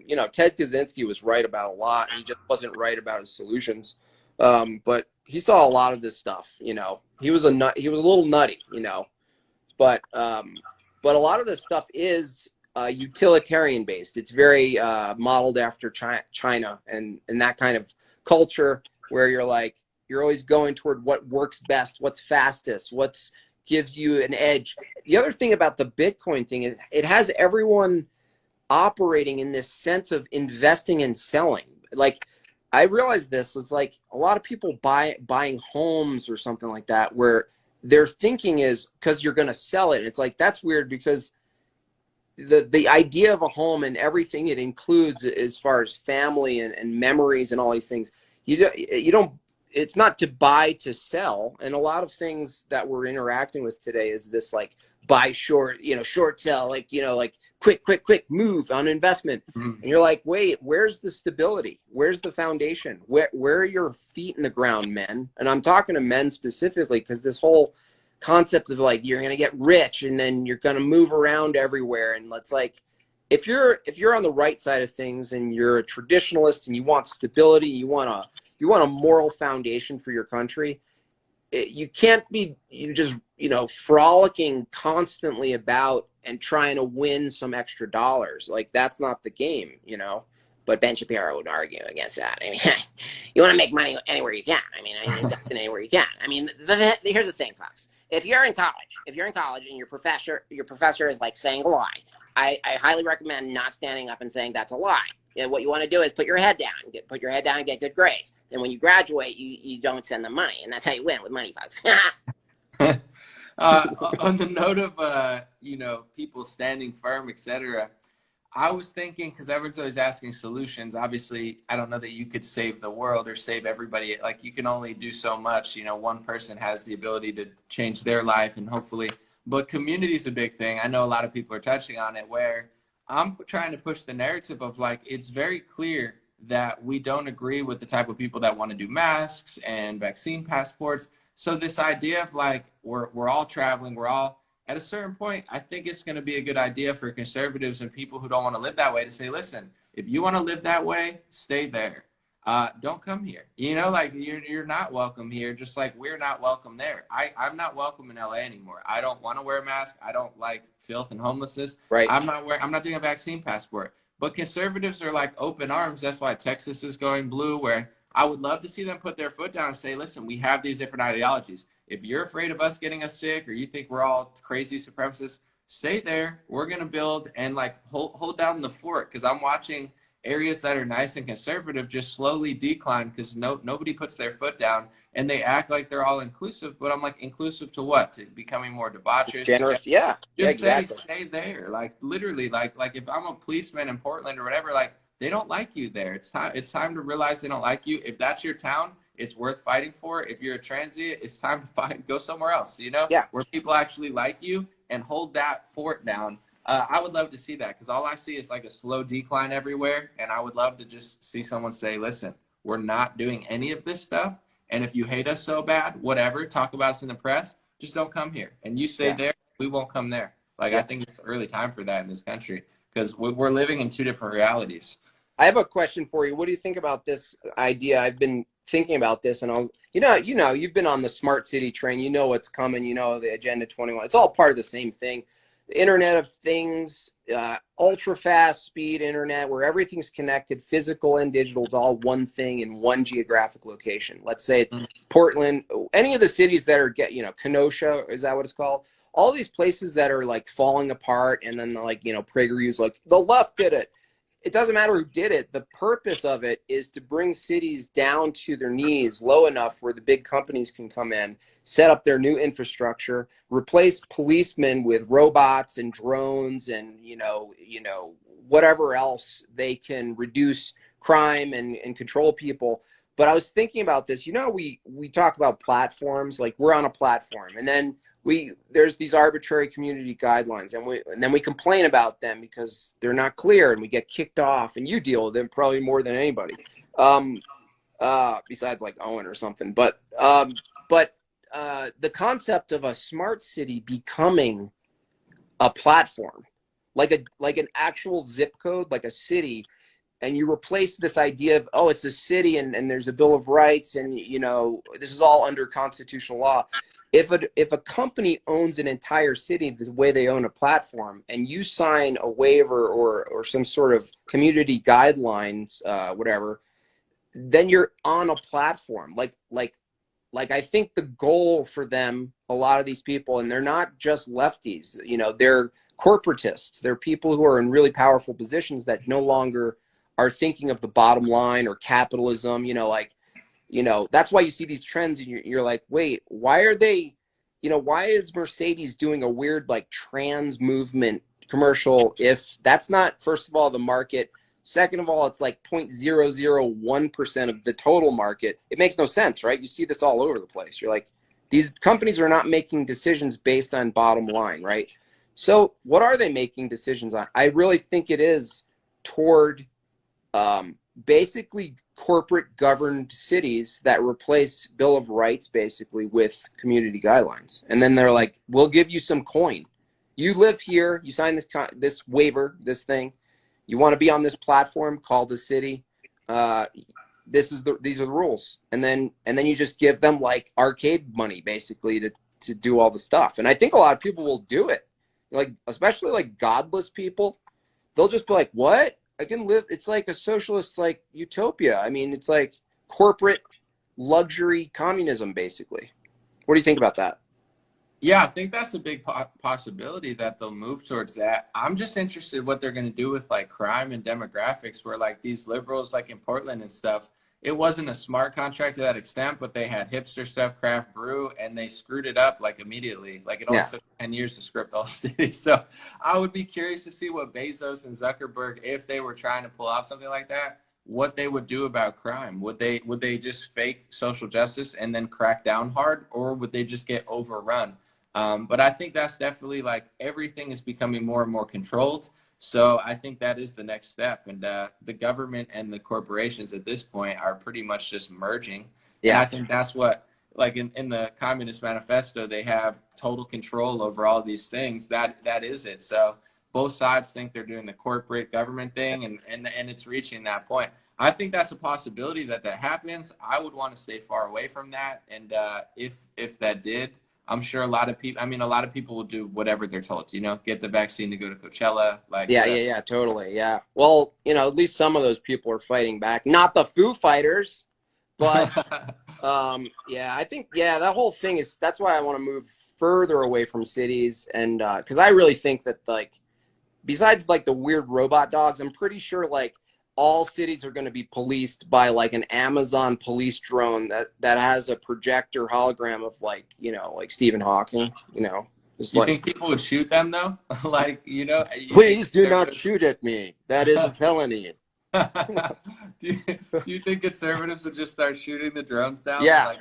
You know, Ted Kaczynski was right about a lot. He just wasn't right about his solutions. But he saw a lot of this stuff. You know, he was a little nutty. You know, but a lot of this stuff is utilitarian based. It's very modeled after China and that kind of culture where you're always going toward what works best, what's fastest, what's gives you an edge. The other thing about the Bitcoin thing is it has everyone operating in this sense of investing and selling. Like, I realized this is like a lot of people buying homes or something like that, where their thinking is because you're going to sell it. And it's like, that's weird, because the idea of a home and everything it includes as far as family and memories and all these things, you don't, it's not to buy to sell. And a lot of things that we're interacting with today is this like buy short, you know, short sell, like, you know, like quick move on investment. And you're like, wait, where's the stability? Where's the foundation? Where are your feet in the ground, men? And I'm talking to men specifically, because this whole concept of like, you're going to get rich and then you're going to move around everywhere. And let's like, if you're on the right side of things and you're a traditionalist and you want stability, you want a moral foundation for your country, you can't be just, you know, frolicking constantly about and trying to win some extra dollars. Like, that's not the game, you know. But Ben Shapiro would argue against that. I mean, you want to make money anywhere you can. I mean, anywhere you can. I mean, here's the thing, folks. If you're in college and your professor is like saying a lie, I highly recommend not standing up and saying that's a lie. And what you want to do is put your head down and get good grades. And when you graduate, you don't send them money, and that's how you win with money, folks. On the note of you know, people standing firm, etc., I was thinking, because everyone's always asking solutions. Obviously, I don't know that you could save the world or save everybody. Like, you can only do so much. You know, one person has the ability to change their life, and hopefully, but community is a big thing. I know a lot of people are touching on it, where I'm trying to push the narrative of like, it's very clear that we don't agree with the type of people that want to do masks and vaccine passports. So this idea of like, we're all traveling, we're all, at a certain point, I think it's going to be a good idea for conservatives and people who don't want to live that way to say, listen, if you want to live that way, stay there. Don't come here. You know, like, you're not welcome here, just like we're not welcome there. I'm not welcome in LA anymore. I don't want to wear a mask. I don't like filth and homelessness. Right. I'm not doing a vaccine passport. But conservatives are like open arms. That's why Texas is going blue, where I would love to see them put their foot down and say, listen, we have these different ideologies. If you're afraid of us getting us sick, or you think we're all crazy supremacists, stay there. We're going to build and like hold down the fort. Because I'm watching areas that are nice and conservative just slowly decline because nobody puts their foot down, and they act like they're all inclusive. But I'm like, inclusive to what? To becoming more debaucherous, generous. Yeah, exactly. stay there. Like, literally, like if I'm a policeman in Portland or whatever, like, they don't like you there. It's time to realize they don't like you. If that's your town, it's worth fighting for. If you're a transient, it's time to go somewhere else, you know, yeah, where people actually like you, and hold that fort down. I would love to see that, because all I see is like a slow decline everywhere. And I would love to just see someone say, listen, we're not doing any of this stuff. And if you hate us so bad, whatever, talk about us in the press, just don't come here. And you stay there, we won't come there. Like, I think it's early time for that in this country, because we're living in two different realities. I have a question for you. What do you think about this idea? I've been thinking about this, and you know, you've been on the smart city train. You know what's coming. You know, the Agenda 21. It's all part of the same thing. The Internet of Things, ultra fast speed internet, where everything's connected, physical and digital, is all one thing in one geographic location. Let's say it's Portland, any of the cities that are Kenosha, is that what it's called? All these places that are like falling apart, and then like, you know, PragerU's like, the left did it. It doesn't matter who did it. The purpose of it is to bring cities down to their knees, low enough where the big companies can come in, set up their new infrastructure, replace policemen with robots and drones, and whatever else they can reduce crime and control people. But I was thinking about this. You know, we talk about platforms, like we're on a platform, and then there's these arbitrary community guidelines, and then we complain about them because they're not clear, and we get kicked off. And you deal with them probably more than anybody, besides like Owen or something. But the concept of a smart city becoming a platform, like an actual zip code, like a city, and you replace this idea of, oh, it's a city and there's a Bill of Rights, and you know, this is all under constitutional law. If a company owns an entire city the way they own a platform, and you sign a waiver or some sort of community guidelines, whatever, then you're on a platform. Like I think the goal for them, a lot of these people, and they're not just lefties, you know, they're corporatists. They're people who are in really powerful positions that no longer are thinking of the bottom line or capitalism, you know, like, you know, that's why you see these trends and you're like, wait, why are they, you know, why is Mercedes doing a weird like trans movement commercial if that's not, first of all, the market? Second of all, it's like 0.001% of the total market. It makes no sense, right? You see this all over the place. You're like, these companies are not making decisions based on bottom line, right? So what are they making decisions on? I really think it is toward basically corporate governed cities that replace Bill of Rights basically with community guidelines. And then they're like, we'll give you some coin. You live here, you sign this waiver, this thing. You want to be on this platform called a city. These are the rules. And then you just give them like arcade money basically to do all the stuff. And I think a lot of people will do it. Like, especially like godless people, they'll just be like, what? I can live. It's like a socialist, like utopia. I mean, it's like corporate luxury communism, basically. What do you think about that? Yeah, I think that's a big possibility that they'll move towards that. I'm just interested what they're going to do with like crime and demographics, where like these liberals, like in Portland and stuff, it wasn't a smart contract to that extent, but they had hipster stuff, craft brew, and they screwed it up like immediately. Like it only took 10 years to script all the cities. So I would be curious to see what Bezos and Zuckerberg, if they were trying to pull off something like that, what they would do about crime. Would they just fake social justice and then crack down hard, or would they just get overrun? But I think that's definitely like everything is becoming more and more controlled. So I think that is the next step. And the government and the corporations at this point are pretty much just merging. Yeah. And I think that's what, like in the Communist Manifesto, they have total control over all these things. That is it. So both sides think they're doing the corporate government thing, and it's reaching that point. I think that's a possibility that happens. I would want to stay far away from that. And if that did, I'm sure a lot of people will do whatever they're told, you know, get the vaccine to go to Coachella. Like, yeah, totally. Yeah. Well, you know, at least some of those people are fighting back, not the Foo Fighters, but yeah, I think, that whole thing that's why I want to move further away from cities. And, cause I really think that like, besides like the weird robot dogs, I'm pretty sure like all cities are going to be policed by like an Amazon police drone that has a projector hologram of like, you know, like Stephen Hawking, you know. You think people would shoot them though? Like, you know, please do not shoot at me. That is a felony. do you think conservatives would just start shooting the drones down? Yeah,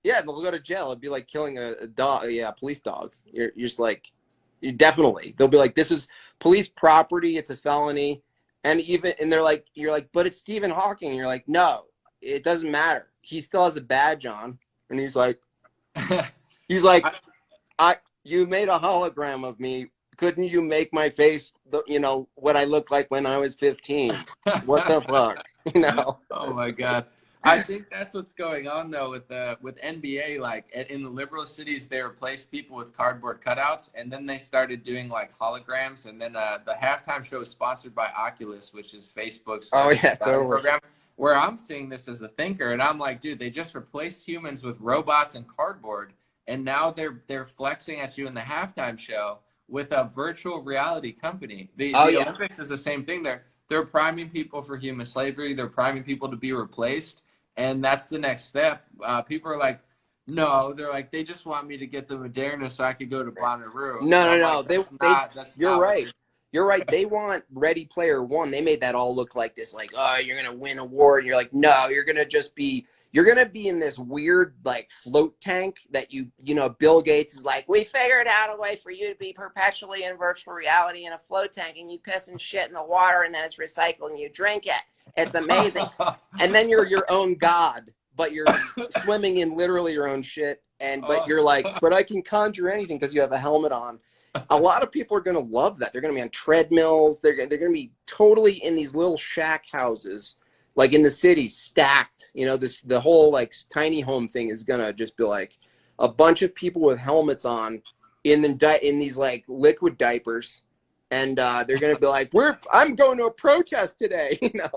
they'll go to jail. It'd be like killing a dog, police dog. You're just like, definitely. They'll be like, this is police property. It's a felony. And they're like, you're like, but it's Stephen Hawking. And you're like, no, it doesn't matter. He still has a badge on. And he's like, you made a hologram of me. Couldn't you make my face, you know, what I looked like when I was 15? What the fuck? You know? Oh my God. I think that's what's going on though with NBA. Like in the liberal cities, they replaced people with cardboard cutouts, and then they started doing like holograms. And then the halftime show is sponsored by Oculus, which is Facebook's program. Where I'm seeing this as a thinker, and I'm like, dude, they just replaced humans with robots and cardboard, and now they're flexing at you in the halftime show with a virtual reality company. The Olympics is the same thing. They're priming people for human slavery. They're priming people to be replaced. And that's the next step. People are like, no, they're like, they just want me to get the Moderna so I could go to Bonnaroo. No. Like, you're right. You're right. They want Ready Player One. They made that all look like this, like, oh, you're gonna win a war, and you're like, no, you're gonna be in this weird like float tank that you know, Bill Gates is like, we figured out a way for you to be perpetually in virtual reality in a float tank, and you piss and shit in the water, and then it's recycled, and you drink it. It's amazing. And then you're your own god, but you're swimming in literally your own shit, but you're like, but I can conjure anything because you have a helmet on. A lot of people are going to love that. They're going to be on treadmills. They're going to be totally in these little shack houses, like in the city, stacked. You know, the whole like tiny home thing is going to just be like a bunch of people with helmets on in these like liquid diapers, and they're going to be like, I'm going to a protest today. You know.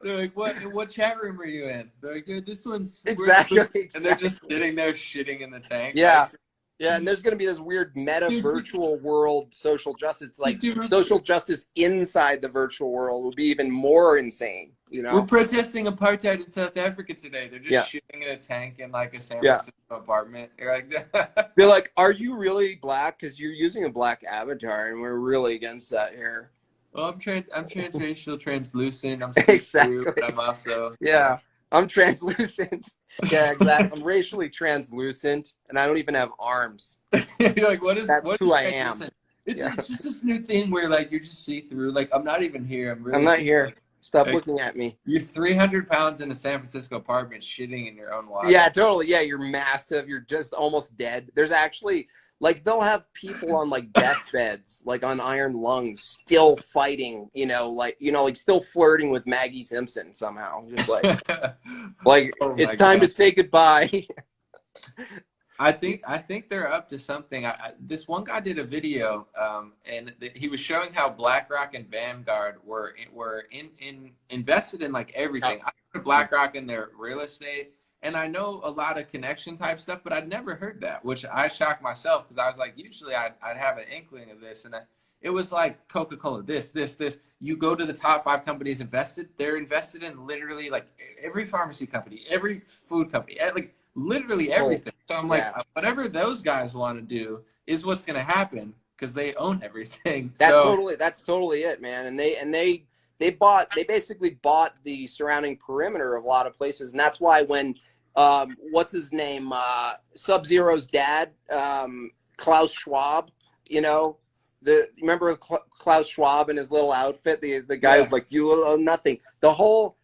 They're like, what chat room are you in? They're like, yeah, this one's Exactly. And they're just sitting there shitting in the tank. Yeah. Like, yeah, and there's going to be this weird meta virtual world social justice. It's like social justice inside the virtual world will be even more insane, you know? We're protesting apartheid in South Africa today. They're just shitting in a tank in like a San Francisco apartment. You're like, they're like, are you really black? Because you're using a black avatar, and we're really against that here. Well, I'm transracial, translucent. I'm exactly. but I'm also I'm translucent. Yeah, exactly. I'm racially translucent, and I don't even have arms. You're like, That's who I am. It's just this new thing where like you're just see through. Like I'm not even here. I'm not here. Like, stop looking at me. You're 300 pounds in a San Francisco apartment, shitting in your own water. Yeah, totally. Yeah, you're massive. You're just almost dead. There's actually like they'll have people on like deathbeds, like on iron lungs, still fighting. Like still flirting with Maggie Simpson somehow. Just like, it's time to say goodbye. I think they're up to something. This one guy did a video, and he was showing how BlackRock and Vanguard were invested in like everything. I know BlackRock in their real estate, and I know a lot of connection type stuff, but I'd never heard that, which I shocked myself because I was like, usually I'd have an inkling of this, and it was like Coca-Cola, this. You go to the top 5 companies invested; they're invested in literally like every pharmacy company, every food company, like. Literally everything. So I'm like, whatever those guys want to do is what's going to happen because they own everything. That's totally it, man. And they basically bought the surrounding perimeter of a lot of places, and that's why when what's his name, Sub-Zero's dad, Klaus Schwab, remember Klaus Schwab in his little outfit, the guy who's like, you will own nothing. The whole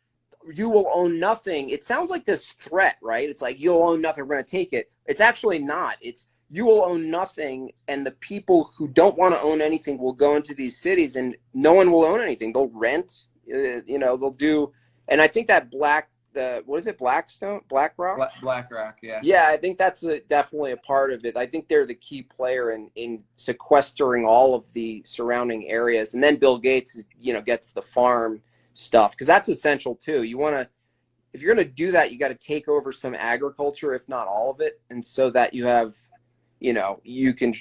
you will own nothing. It sounds like this threat, right? It's like you'll own nothing. We're going to take it. It's actually not. It's you will own nothing, and the people who don't want to own anything will go into these cities, and no one will own anything. They'll rent. They'll do. And I think that what is it? BlackRock. BlackRock, yeah. Yeah, I think that's definitely a part of it. I think they're the key player in sequestering all of the surrounding areas, and then Bill Gates, gets the farm stuff because that's essential too. If you're going to do that, you got to take over some agriculture, if not all of it, and so that you have, you can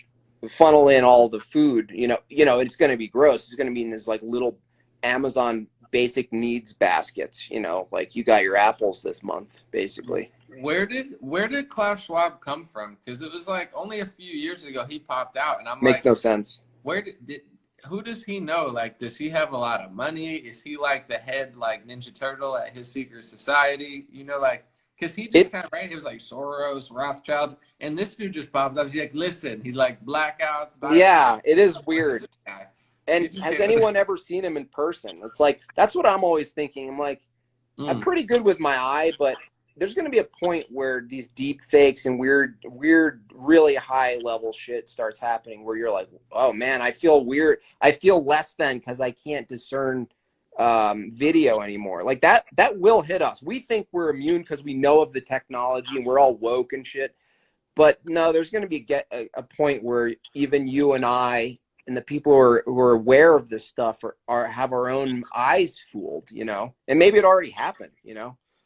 funnel in all the food. It's going to be gross. It's going to be in this like little Amazon basic needs baskets. Like you got your apples this month, basically. Where did Klaus Schwab come from? Because it was like only a few years ago he popped out, and I'm makes no sense. Where who does he know? Like, does he have a lot of money? Is he like the head, like Ninja Turtle at his secret society? Because he just kind of, right? It was like Soros, Rothschilds, and this dude just pops up. He's like, listen, he's like blackouts. Yeah, it is weird. And has anyone ever seen him in person? It's like, that's what I'm always thinking. I'm like, I'm pretty good with my eye, but there's going to be a point where these deep fakes and weird, really high level shit starts happening where you're like, oh man, I feel weird. I feel less than because I can't discern video anymore. Like that will hit us. We think we're immune because we know of the technology and we're all woke and shit. But no, there's going to be a point where even you and I and the people who are aware of this stuff have our own eyes fooled, and maybe it already happened,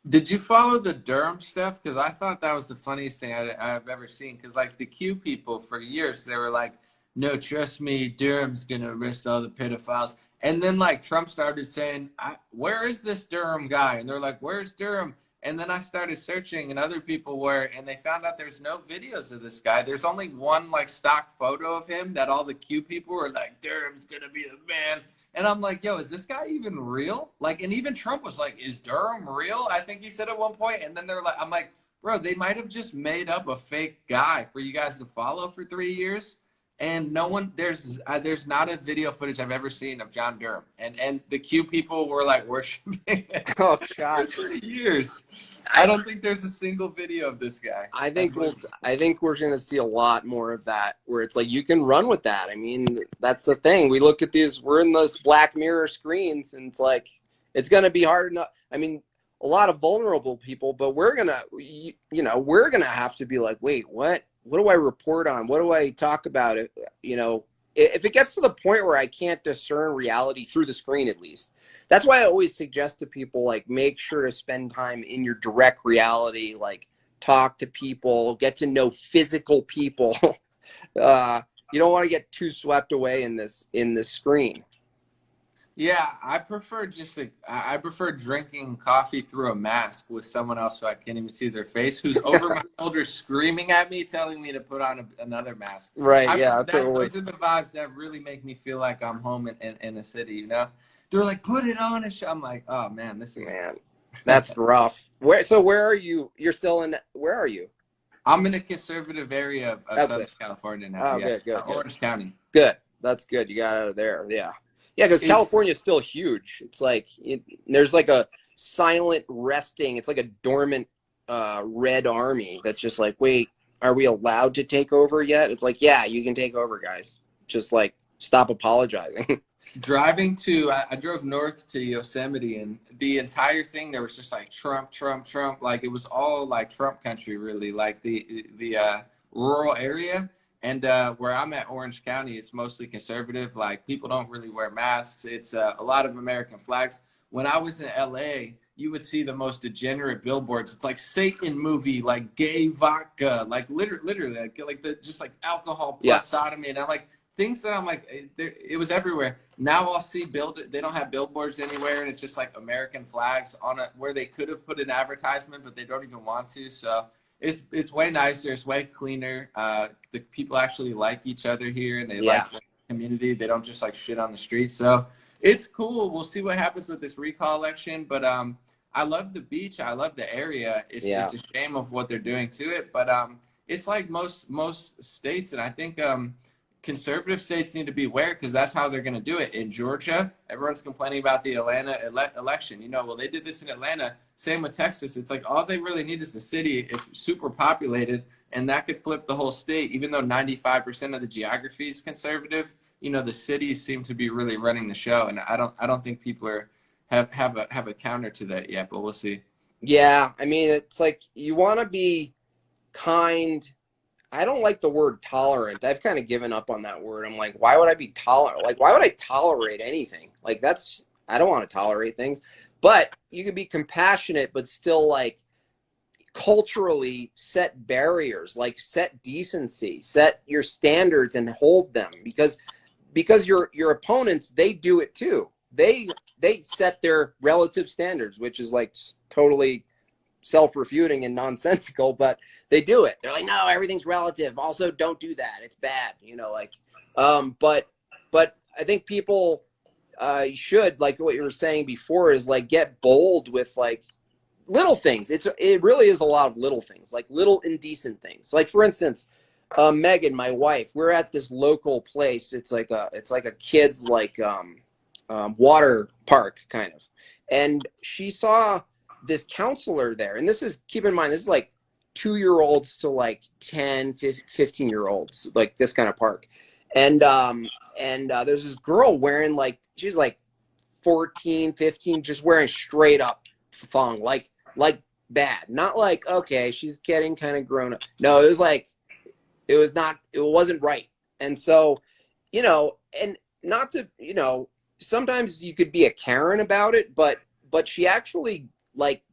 Did you follow the Durham stuff? Because I thought that was the funniest thing I've ever seen. Because like the Q people for years, they were like, no, trust me, Durham's going to arrest all the pedophiles. And then like Trump started saying, where is this Durham guy? And they're like, where's Durham? And then I started searching, and other people were, and they found out there's no videos of this guy. There's only one like stock photo of him that all the Q people were like, Durham's gonna be the man. And I'm like, yo, is this guy even real? Like, and even Trump was like, is Durham real? I think he said at one point. And then they're like, I'm like, bro, they might have just made up a fake guy for you guys to follow for 3 years. And no one, there's not a video footage I've ever seen of John Durham. And the Q people were like worshiping it Oh for God. 3 years. I don't think there's a single video of this guy. I think we're going to see a lot more of that, where it's like you can run with that. I mean, that's the thing. We look at these, we're in those Black Mirror screens, and it's like it's going to be hard enough. I mean, a lot of vulnerable people, but we're going to have to be like, wait, what do I report on? What do I talk about? If it gets to the point where I can't discern reality through the screen, at least. That's why I always suggest to people, like, make sure to spend time in your direct reality, like talk to people, get to know physical people. You don't want to get too swept away in this screen. Yeah, I prefer I prefer drinking coffee through a mask with someone else who I can't even see their face, who's over my shoulder screaming at me, telling me to put on another mask. Right, yeah. Those are the vibes that really make me feel like I'm home in a city, you know? They're like, put it on and I'm like, oh man, that's rough. Where are you? You're still in, where are you? I'm in a conservative area of Southern California now. Oh, yeah. good. Orange County. Good. That's good. You got out of there. Yeah. Yeah, because California is still huge. It's like there's like a silent resting. It's like a dormant red army that's just like, wait, are we allowed to take over yet? It's like, yeah, you can take over, guys. Just like stop apologizing. I drove north to Yosemite, and the entire thing there was just like Trump. Like it was all like Trump country, really. Like the rural area. And where I'm at, Orange County, it's mostly conservative. Like, people don't really wear masks. It's a lot of American flags. When I was in LA, you would see the most degenerate billboards. It's like Satan movie, like gay vodka, like literally, just like alcohol plus sodomy. And I'm like, things that I'm like, it was everywhere. Now I'll see they don't have billboards anywhere, and it's just like American flags on where they could have put an advertisement, but they don't even want to. So it's way nicer. It's way cleaner. The people actually like each other here, and they like the community. They don't just like shit on the street. So it's cool. We'll see what happens with this recall election. But I love the beach. I love the area. It's a shame of what they're doing to it. But it's like most states, and I think conservative states need to be aware, because that's how they're going to do it. In Georgia, everyone's complaining about the Atlanta election. Well, they did this in Atlanta. Same with Texas. It's like all they really need is the city. It's super populated, and that could flip the whole state. Even though 95% of the geography is conservative, the cities seem to be really running the show. And I don't think people have a counter to that yet, but we'll see. Yeah, I mean, it's like you want to be kind. I don't like the word tolerant. I've kind of given up on that word. I'm like, why would I be tolerant? Like, why would I tolerate anything? Like, I don't want to tolerate things. But you can be compassionate, but still like culturally set barriers, like set decency, set your standards and hold them, because your opponents, they do it too. They set their relative standards, which is like totally self-refuting and nonsensical, but they do it. They're like, no, everything's relative. Also, don't do that. It's bad. But I think people should, like what you were saying before, is like get bold with like little things. It really is a lot of little things, like little indecent things. Like, for instance, Megan, my wife, we're at this local place. It's like a kids like water park kind of, and she saw this counselor there, and keep in mind, this is like 2-year-olds to like 10, 15-year-olds, like this kind of park. And there's this girl wearing she's like 14, 15, just wearing straight up thong, like bad. Not like, okay, she's getting kind of grown up. No, it was like, it wasn't right. And so, and not to, sometimes you could be a Karen about it, but she actually, like,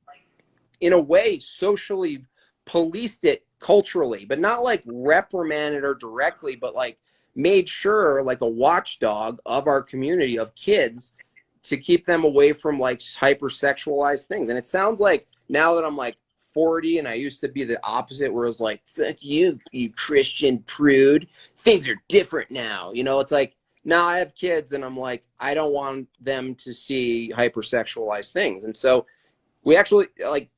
in a way, socially policed it culturally, but not like reprimanded her directly, but like made sure, like a watchdog of our community of kids, to keep them away from like hypersexualized things. And it sounds like now that I'm like 40 and I used to be the opposite where it was like, fuck you, you Christian prude. Things are different now. You know, it's like now I have kids and I'm like, I don't want them to see hypersexualized things. And so we actually like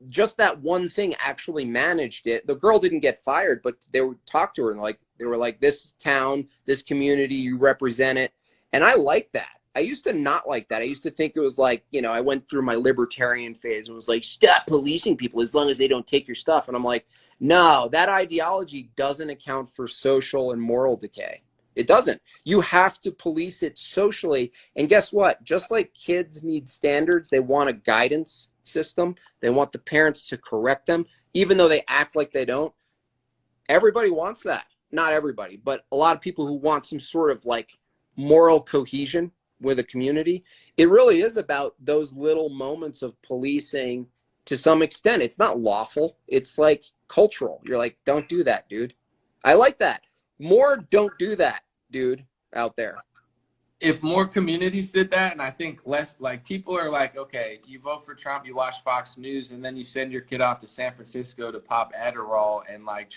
just that one thing actually managed it. The girl didn't get fired, but they would talk to her and like they were like, this town, this community, you represent it. And I like that. I used to not like that. I used to think it was like, you know, I went through my libertarian phase and was like, stop policing people as long as they don't take your stuff. And I'm like, no, that ideology doesn't account for social and moral decay. It doesn't. You have to police it socially. And guess what? Just like kids need standards, they want a guidance system. They want the parents to correct them, even though they act like they don't. Everybody wants that. Not everybody, but a lot of people who want some sort of like moral cohesion with a community. It really is about those little moments of policing to some extent. It's not lawful. It's like cultural. You're like, don't do that, dude. I like that. More don't do that, dude, out there. If more communities did that, and I think less, like people are like, okay, you vote for Trump, you watch Fox News, and then you send your kid off to San Francisco to pop Adderall and like,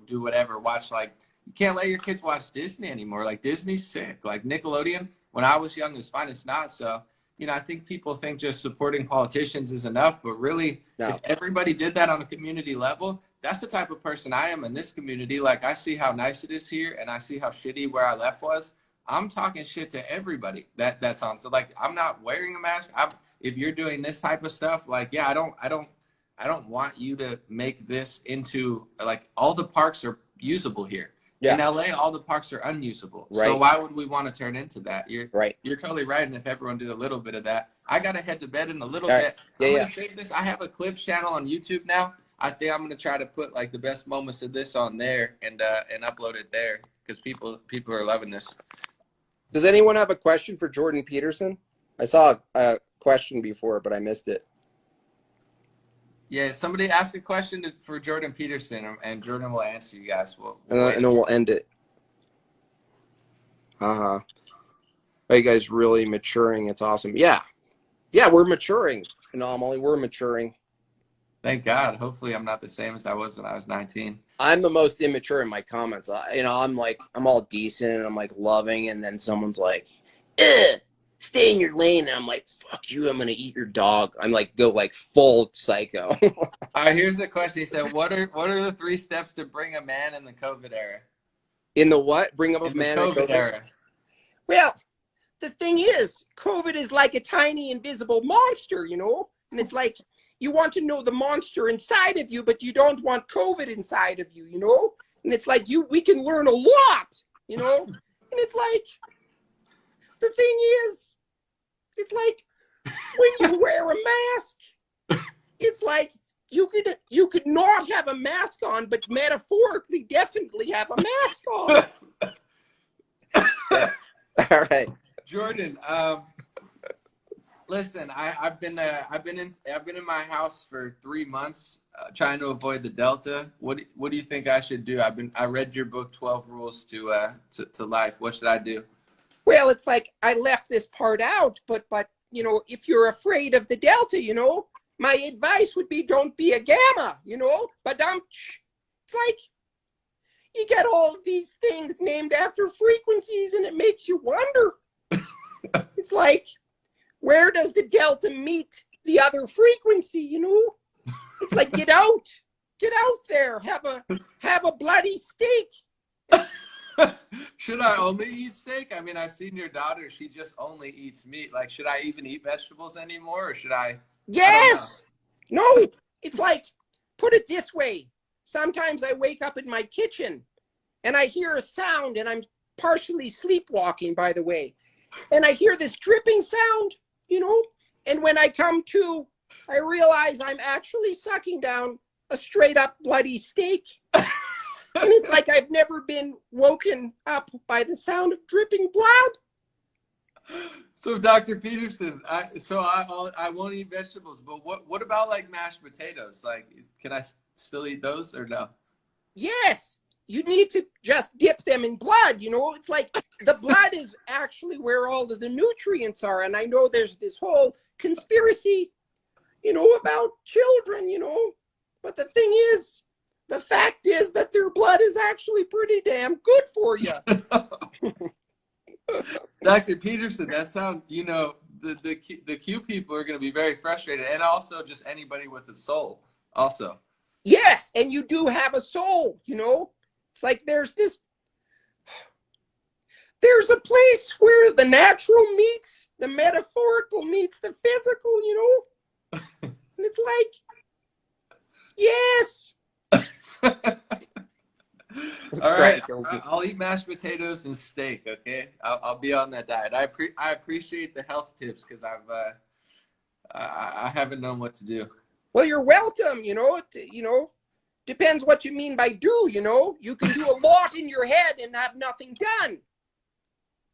do whatever. Watch like, you can't let your kids watch Disney anymore. Like Disney's sick. Like Nickelodeon, when I was young, it was fine. It's not. So, you know, I think people think just supporting politicians is enough, but really, No. if everybody did that on a community level, that's the type of person I am in this community. Like I see how nice it is here, and I see how shitty where I left was. I'm talking shit to everybody that's on. So like, I'm not wearing a mask. If you're doing this type of stuff, like, yeah, I don't want you to make this into like all the parks are usable here. Yeah. In LA, all the parks are unusable. Right. So why would we want to turn into that? You're right. You're totally right. And if everyone did a little bit of that, I got to head to bed in a little All bit. right. Yeah, I'm going to save this. I have a clips channel on YouTube now. I think I'm going to try to put like the best moments of this on there and upload it there because people are loving this. Does anyone have a question for Jordan Peterson? I saw a question before, but I missed it. Yeah, somebody ask a question for Jordan Peterson, and Jordan will answer you guys. And then we'll end it. Are you guys really maturing? It's awesome. Yeah, we're maturing. Anomaly, we're maturing. Thank God. Hopefully, I'm not the same as I was when I was 19. I'm the most immature in my comments. I'm all decent and I'm like loving, and then someone's like, stay in your lane, and I'm like, fuck you, I'm gonna eat your dog. I'm like, go like full psycho. All right, here's the question. He said, what are the 3 steps to bring a man in the COVID era? In the what? Bring up a man in the COVID era. Well, the thing is, COVID is like a tiny invisible monster, you know? And it's like, you want to know the monster inside of you, but you don't want COVID inside of you, you know? And it's like, we can learn a lot, you know? And it's like, the thing is, it's like, when you wear a mask, it's like, you could not have a mask on, but metaphorically definitely have a mask on. Yeah. All right. Jordan, listen, I've been in my house for 3 months trying to avoid the Delta. What do you think I should do? I read your book 12 Rules to Life. What should I do? Well, it's like I left this part out, but you know, if you're afraid of the Delta, you know, my advice would be don't be a Gamma, you know. But it's like you get all of these things named after frequencies, and it makes you wonder. It's like, where does the Delta meet the other frequency, you know? It's like, get out there, have a bloody steak. Should I only eat steak? I mean, I've seen your daughter, she just only eats meat. Like, should I even eat vegetables anymore, or should I? Yes. No, it's like, put it this way. Sometimes I wake up in my kitchen and I hear a sound, and I'm partially sleepwalking, by the way. And I hear this dripping sound, you know, and when I come to, I realize I'm actually sucking down a straight up bloody steak. And it's like I've never been woken up by the sound of dripping blood. So, Dr. Peterson, I won't eat vegetables, but what about like mashed potatoes? Like, can I still eat those or no? Yes. You need to just dip them in blood, you know? It's like the blood is actually where all of the nutrients are. And I know there's this whole conspiracy about children, But the fact is that their blood is actually pretty damn good for you. Dr. Peterson, that sounds, the Q people are going to be very frustrated, and also just anybody with a soul also. Yes, and you do have a soul, It's like there's a place where the natural meets the metaphorical meets the physical, And it's like, yes. All right, I'll eat mashed potatoes and steak. Okay, I'll be on that diet. I appreciate the health tips because I haven't known what to do. Well, you're welcome. Depends what you mean by do. You can do a lot in your head and have nothing done,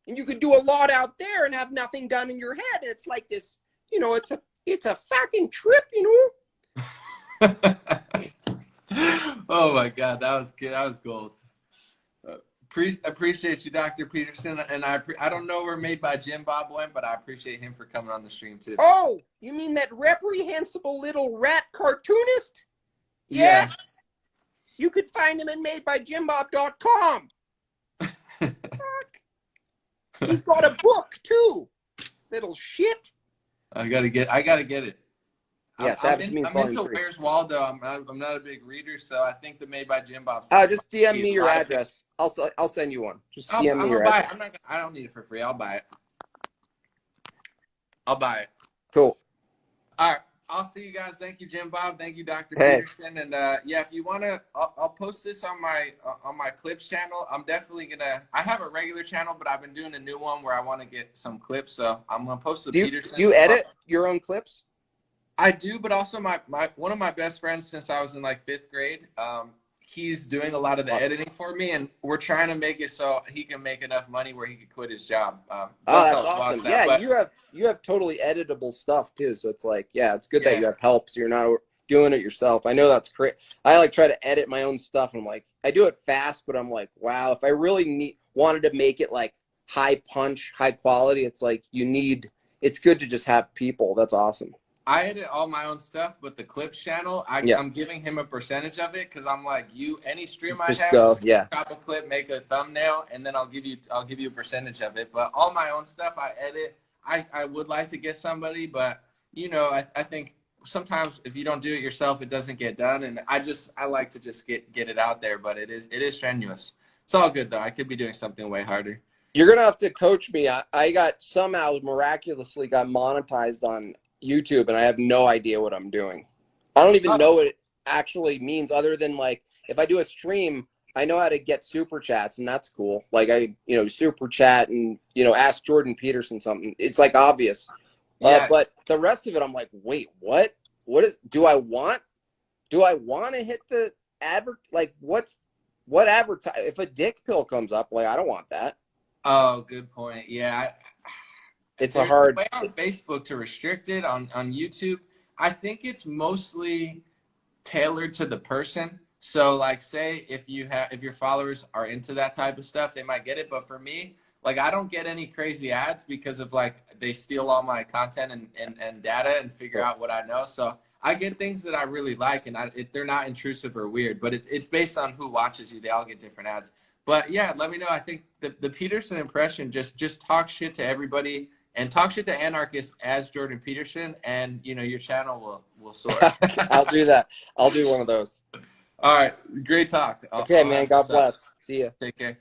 and you can do a lot out there and have nothing done in your head. And it's like this, it's a fucking trip, Oh my God, that was good. That was gold. Appreciate you, Dr. Peterson, and I don't know where Made by Jimbob went, but I appreciate him for coming on the stream too. Oh, you mean that reprehensible little rat cartoonist? Yes. Yes. You could find him at madebyjimbob.com. Fuck. He's got a book too. Little shit. I gotta get it. Yeah, I'm into Where's Waldo. I'm not a big reader, so I think the Made by Jimbob. Just DM me your address. I'll send you one. Just DM me your address. I don't need it for free. I'll buy it. Cool. All right. I'll see you guys. Thank you, Jimbob. Thank you, Dr. Peterson. And if you wanna, I'll post this on my clips channel. I'm definitely gonna. I have a regular channel, but I've been doing a new one where I want to get some clips. So I'm gonna post the Peterson. Do you edit your own clips? I do, but also my one of my best friends since I was in like 5th grade. He's doing a lot of the editing for me, and we're trying to make it so he can make enough money where he could quit his job. That's awesome. Yeah, you have totally editable stuff too. So it's like, it's good that you have help, so you're not doing it yourself. I know that's great. I try to edit my own stuff, and I'm like, I do it fast, but I'm like, wow, if I really wanted to make it like high punch, high quality, it's like it's good to just have people. That's awesome. I edit all my own stuff, but the clips channel, I'm giving him a percentage of it because I'm like, any stream I have, drop a clip, make a thumbnail, and then I'll give you a percentage of it. But all my own stuff I edit. I would like to get somebody, but I think sometimes if you don't do it yourself, it doesn't get done. And I like to just get it out there, but it is strenuous. It's all good though. I could be doing something way harder. You're gonna have to coach me. I got somehow miraculously got monetized on YouTube, and I have no idea what I'm doing. I don't even know what it actually means, other than like if I do a stream, I know how to get super chats, and that's cool. Like super chat and ask Jordan Peterson something. It's like obvious. Yeah. But the rest of it, I'm like, wait, what? Do I want to hit the advert? Like what advertise? If a dick pill comes up, like I don't want that. Oh, good point. Yeah. It's a hard way on Facebook to restrict it. On YouTube, I think it's mostly tailored to the person. So like say if your followers are into that type of stuff, they might get it. But for me, like I don't get any crazy ads because of like they steal all my content and data and figure out what I know. So I get things that I really like, and they're not intrusive or weird, but it's based on who watches you. They all get different ads. But yeah, let me know. I think the Peterson impression, just talk shit to everybody. And talk shit to anarchists as Jordan Peterson, and your channel will soar. I'll do that. I'll do one of those. All right, great talk. Okay, man. God bless. See ya. Take care.